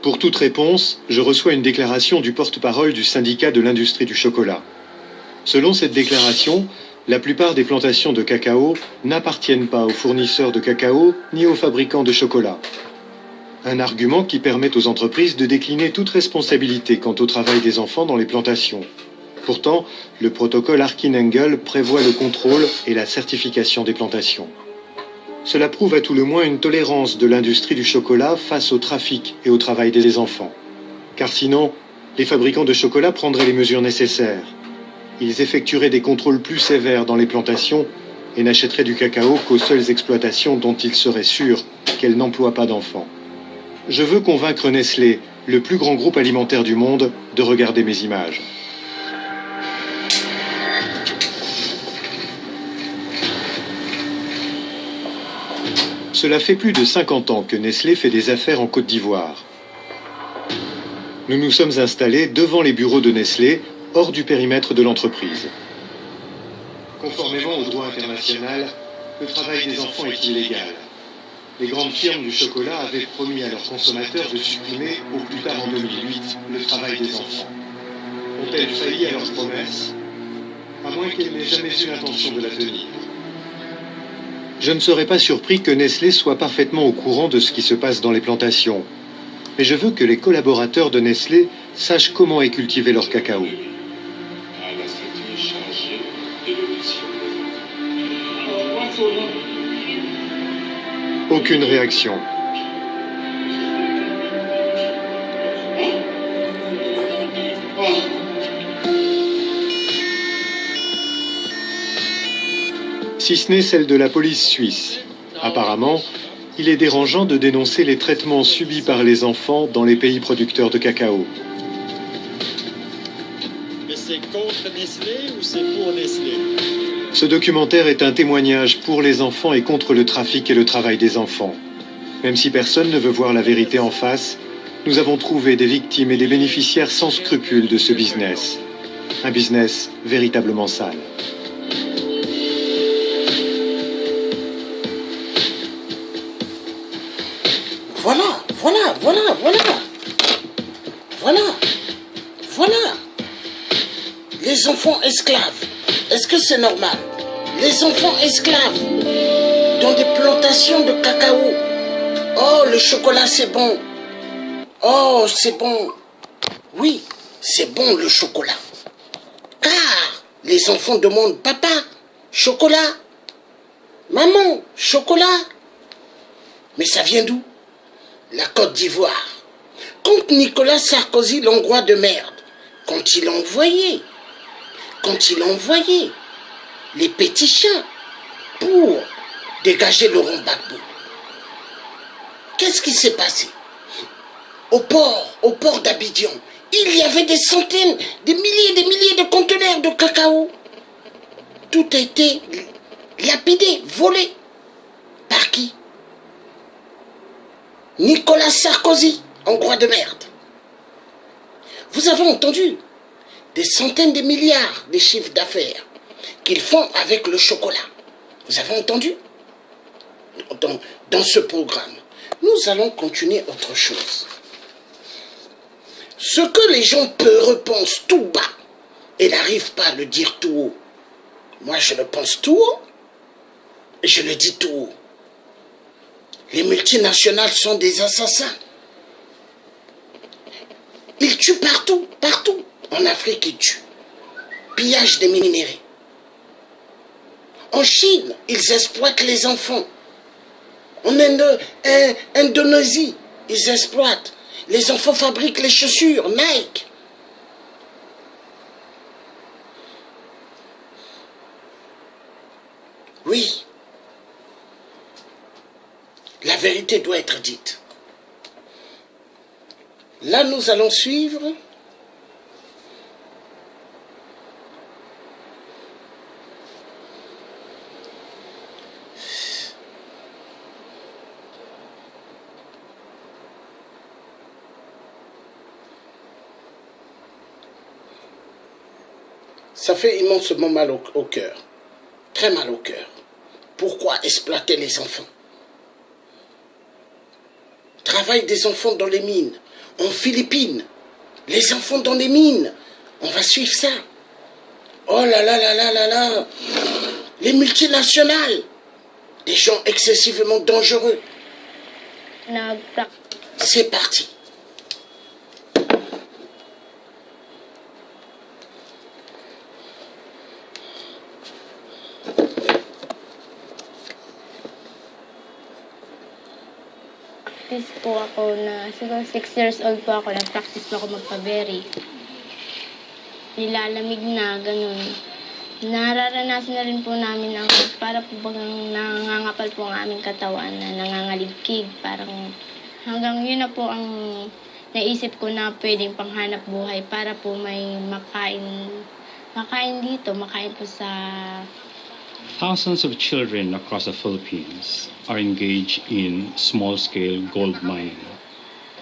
Pour toute réponse, je reçois une déclaration du porte-parole du syndicat de l'industrie du chocolat. Selon cette déclaration, la plupart des plantations de cacao n'appartiennent pas aux fournisseurs de cacao ni aux fabricants de chocolat. Un argument qui permet aux entreprises de décliner toute responsabilité quant au travail des enfants dans les plantations. Pourtant, le protocole Arkin-Engel prévoit le contrôle et la certification des plantations. Cela prouve à tout le moins une tolérance de l'industrie du chocolat face au trafic et au travail des enfants. Car sinon, les fabricants de chocolat prendraient les mesures nécessaires. Ils effectueraient des contrôles plus sévères dans les plantations et n'achèteraient du cacao qu'aux seules exploitations dont ils seraient sûrs qu'elles n'emploient pas d'enfants. Je veux convaincre Nestlé, le plus grand groupe alimentaire du monde, de regarder mes images. Cela fait plus de 50 ans que Nestlé fait des affaires en Côte d'Ivoire. Nous nous sommes installés devant les bureaux de Nestlé, hors du périmètre de l'entreprise. Conformément au droit international, le travail des enfants est illégal. Les grandes firmes du chocolat avaient promis à leurs consommateurs de supprimer, au plus tard en 2008, le travail des enfants. Ont-elles failli à leurs promesses? À moins qu'elles n'aient jamais eu l'intention de la tenir. Je ne serais pas surpris que Nestlé soit parfaitement au courant de ce qui se passe dans les plantations. Mais je veux que les collaborateurs de Nestlé sachent comment est cultivé leur cacao. Aucune réaction. Si ce n'est celle de la police suisse. Apparemment, il est dérangeant de dénoncer les traitements subis par les enfants dans les pays producteurs de cacao. Mais c'est contre Nestlé ou c'est pour Nestlé? Ce documentaire est un témoignage pour les enfants et contre le trafic et le travail des enfants. Même si personne ne veut voir la vérité en face, nous avons trouvé des victimes et des bénéficiaires sans scrupules de ce business. Un business véritablement sale. Voilà. Les enfants esclaves. Est-ce que c'est normal? Les enfants esclaves dans des plantations de cacao. Oh, le chocolat, c'est bon. Oh, c'est bon. Oui, c'est bon le chocolat. Car les enfants demandent, papa, chocolat. Maman, chocolat. Mais ça vient d'où? La Côte d'Ivoire. Quand Nicolas Sarkozy, l'Hongrois de merde, quand il envoyait les pétitions pour dégager Laurent Gbagbo, qu'est-ce qui s'est passé? Au port d'Abidjan, il y avait des centaines, des milliers et des milliers de conteneurs de cacao. Tout a été lapidé, volé. Par qui? Nicolas Sarkozy, Hongrois de merde. Vous avez entendu des centaines de milliards de chiffres d'affaires qu'ils font avec le chocolat. Vous avez entendu? Dans ce programme, nous allons continuer autre chose. Ce que les gens repensent tout bas et n'arrivent pas à le dire tout haut. Moi, je le pense tout haut et je le dis tout haut. Les multinationales sont des assassins. Ils tuent partout. En Afrique, ils tuent. Pillage des minéraux. En Chine, ils exploitent les enfants. En Indonésie, ils exploitent. Les enfants fabriquent les chaussures, Nike. Oui. La vérité doit être dite. Là, nous allons suivre ça fait immensément mal au cœur. Très mal au cœur. Pourquoi exploiter les enfants? Travail des enfants dans les mines. En Philippines, les enfants dans les mines. On va suivre ça. Oh là là là là là là. Les multinationales. Des gens excessivement dangereux. C'est parti. nag-practice po ako na, siguro 6 years old po ako, nag-practice po ako magpa-berry. Nilalamig na, ganun. Nararanasan na rin po namin ang para po bagang nangangapal po ang aming katawan na nangangaligkig. Parang hanggang yun na po ang naisip ko na pwedeng panghanap buhay para po may makain dito, makain po sa... Thousands of children across the Philippines are engaged in small-scale gold mining.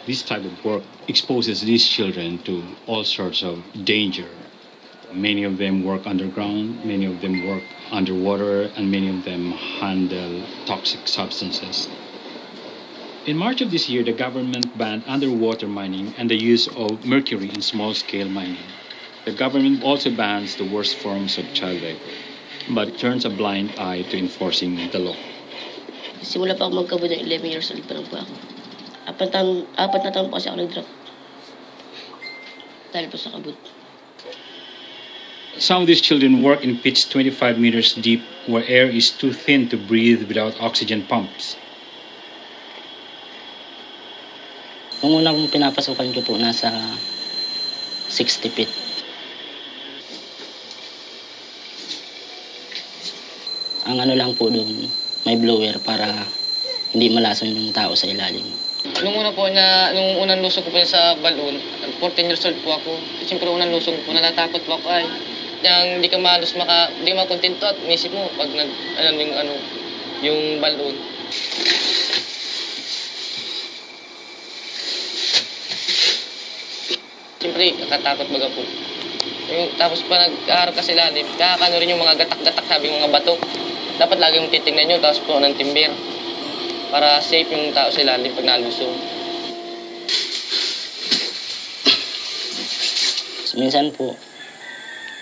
This type of work exposes these children to all sorts of danger. Many of them work underground, many of them work underwater, and many of them handle toxic substances. In March of this year, the government banned underwater mining and the use of mercury in small-scale mining. The government also bans the worst forms of child labor, but turns a blind eye to enforcing the law. Simula pa ako magkabod ng 11 years old pa lang po ako. Apat na taon po kasi ako nag-drop. Dahil po sa kabod. Some of these children work in pits 25 meters deep where air is too thin to breathe without oxygen pumps. Nung una kong pinapasukan ko po, nasa 60 feet. Ang ano lang po doon, may blower para hindi malason yung tao sa ilalim. Nung unang lusog ko po sa balon, 14 years old po ako. Siyempre unang lusog po, natatakot po ako ay. Hindi ka makontento at misip mo pag yung balon. Siyempre, nakatakot baga po. Tapos pa nag-aharap ka sa ilalim, kakakano rin yung mga gatak-gatak, sabi mga bato. Dapat lagi mong titignan nyo, tapos po ng timber. Para safe yung tao sa ilalim pag nalusong. Minsan po,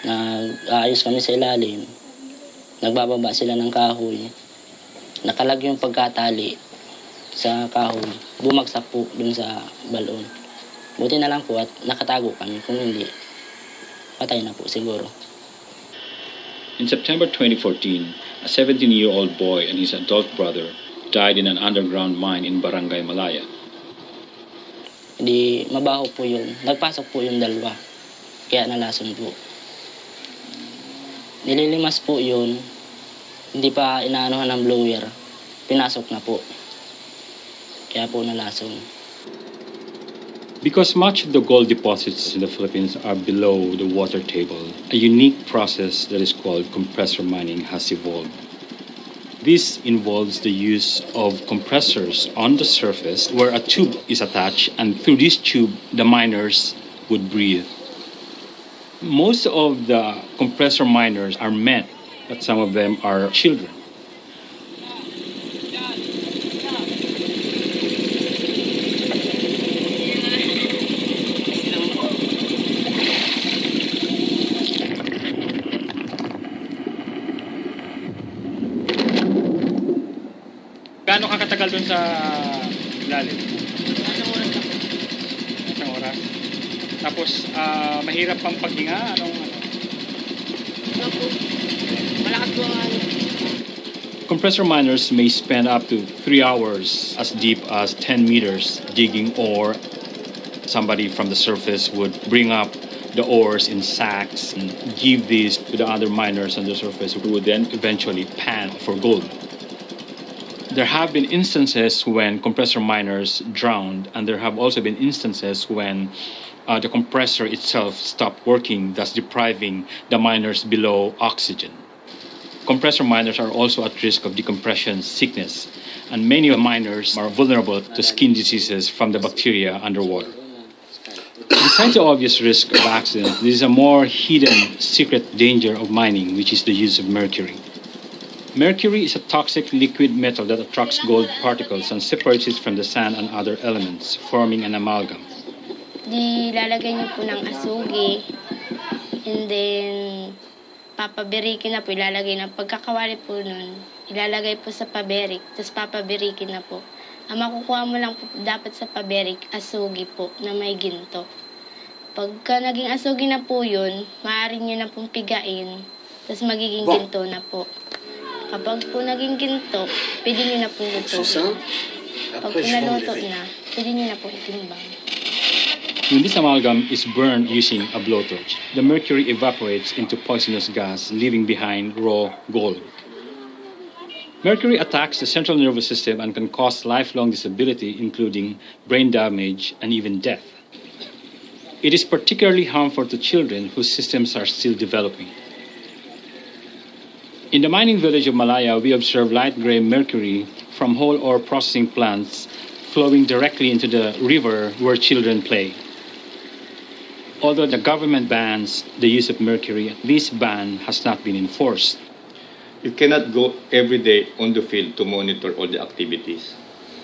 nag-aayos kami sa ilalim, nagbababa sila ng kahoy, nakalag yung pagkatali sa kahoy, bumagsak po dun sa balon. Buti na lang po at nakatago kami, kung hindi, patay na po siguro. In September 2014, a 17-year-old boy and his adult brother died in an underground mine in Barangay Malaya. Hindi, mabaho po yun. Nagpasok po yung dalawa, kaya nalason po. Nililimas po yun, hindi pa inaanuhan ng blower, pinasok na po. Kaya po nalason. Because much of the gold deposits in the Philippines are below the water table, a unique process that is called compressor mining has evolved. This involves the use of compressors on the surface where a tube is attached, and through this tube, the miners would breathe. Most of the compressor miners are men, but some of them are children. Gaano ka katagal dun sa ilalim? Isang oras. Tapos, mahirap pang paghinga? Malakas po ang Compressor miners may spend up to 3 hours as deep as 10 meters digging ore. Somebody from the surface would bring up the ores in sacks and give these to the other miners on the surface who would then eventually pan for gold. There have been instances when compressor miners drowned, and there have also been instances when the compressor itself stopped working, thus depriving the miners below oxygen. Compressor miners are also at risk of decompression sickness, and many of miners are vulnerable to skin diseases from the bacteria underwater. Besides the obvious risk of accident, there is a more hidden, secret danger of mining, which is the use of mercury. Mercury is a toxic liquid metal that attracts gold particles and separates it from the sand and other elements, forming an amalgam. Di lalagay niyo po ng asugi, and then papabirikin na po, ilalagay na. Pagkakawali po nun, ilalagay po sa paberik, tapos papabirikin na po. Ang makukuha mo lang po dapat sa paberik, asugi po, na may ginto. Pagka naging asugi na po yun, maaari niyo na pong pigain, tapos magiging ginto na po. Kapag po naging ginto, pwede nyo na pong lutuin. Pag pinaluto na, pwede niyo na po itimbang. When this amalgam is burned using a blowtorch, the mercury evaporates into poisonous gas, leaving behind raw gold. Mercury attacks the central nervous system and can cause lifelong disability, including brain damage and even death. It is particularly harmful to children whose systems are still developing. In the mining village of Malaya, we observe light gray mercury from whole ore processing plants flowing directly into the river where children play. Although the government bans the use of mercury, this ban has not been enforced. You cannot go every day on the field to monitor all the activities.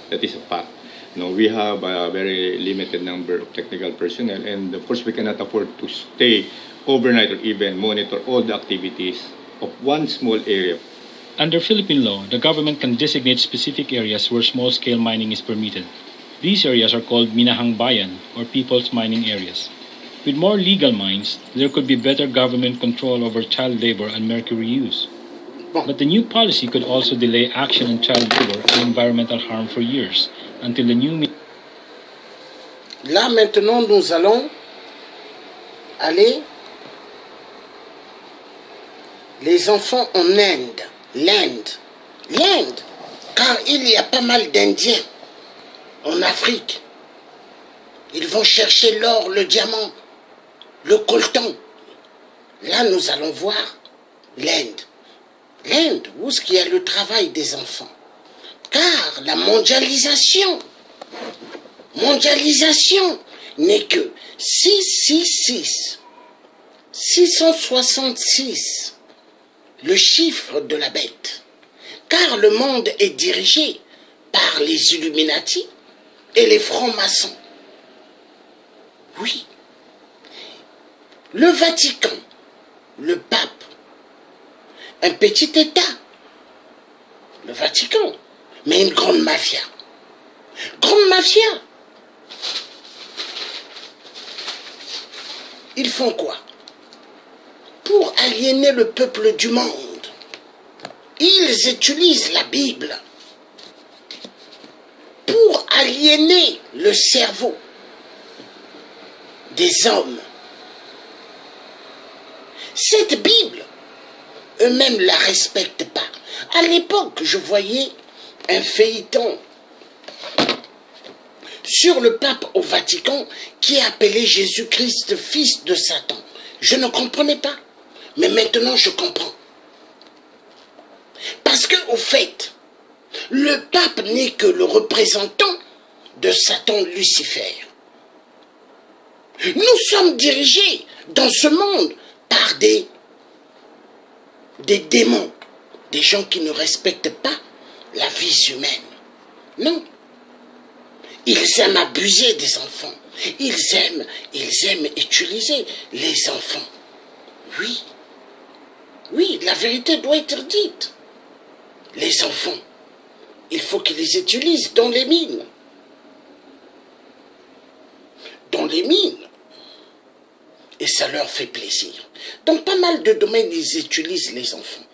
That is a fact. No, we have a very limited number of technical personnel, and of course we cannot afford to stay overnight or even monitor all the activities of one small area. Under Philippine law, the government can designate specific areas where small-scale mining is permitted. These areas are called Minahang Bayan, or People's Mining Areas. With more legal mines, there could be better government control over child labor and mercury use. But the new policy could also delay action on child labor and environmental harm for years, until the new... Là, maintenant, nous allons aller... Les enfants en Inde, l'Inde, car il y a pas mal d'Indiens en Afrique. Ils vont chercher l'or, le diamant, le coltan. Là, nous allons voir l'Inde. L'Inde, où est-ce qu'il y a le travail des enfants. Car la mondialisation n'est que 666, le chiffre de la bête. Car le monde est dirigé par les Illuminati et les francs-maçons. Oui. Le Vatican, le pape, un petit État, le Vatican, mais une grande mafia. Grande mafia. Ils font quoi? Pour aliéner le peuple du monde, ils utilisent la Bible pour aliéner le cerveau des hommes. Cette Bible, eux-mêmes ne la respectent pas. À l'époque, je voyais un feuilleton sur le pape au Vatican qui appelait Jésus-Christ fils de Satan. Je ne comprenais pas, mais maintenant je comprends. Parce que, au fait, le pape n'est que le représentant de Satan Lucifer. Nous sommes dirigés dans ce monde par des démons, des gens qui ne respectent pas la vie humaine. Non. Ils aiment abuser des enfants. Ils aiment utiliser les enfants. Oui. Oui, la vérité doit être dite. Les enfants, il faut qu'ils les utilisent dans les mines. Dans les mines. Et ça leur fait plaisir. Dans pas mal de domaines, ils utilisent les enfants.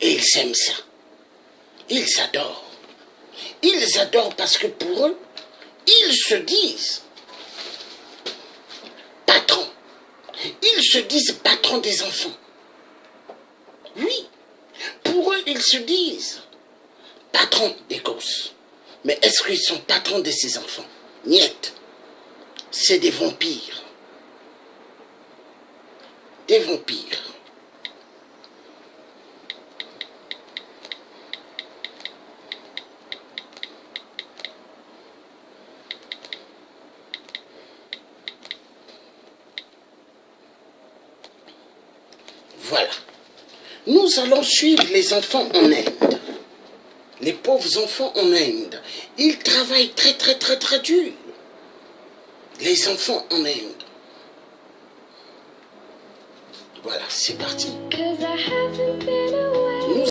Et ils aiment ça. Ils adorent. Ils adorent parce que pour eux, ils se disent patrons. Ils se disent patrons des enfants. Oui. Pour eux, ils se disent patrons des gosses. Mais est-ce qu'ils sont patrons de ces enfants? Niet. C'est des vampires. Des vampires. Voilà. Nous allons suivre les enfants en Inde. Les pauvres enfants en Inde. Ils travaillent très dur. Les enfants en Inde. Voilà, c'est parti. 'Cause I haven't been away.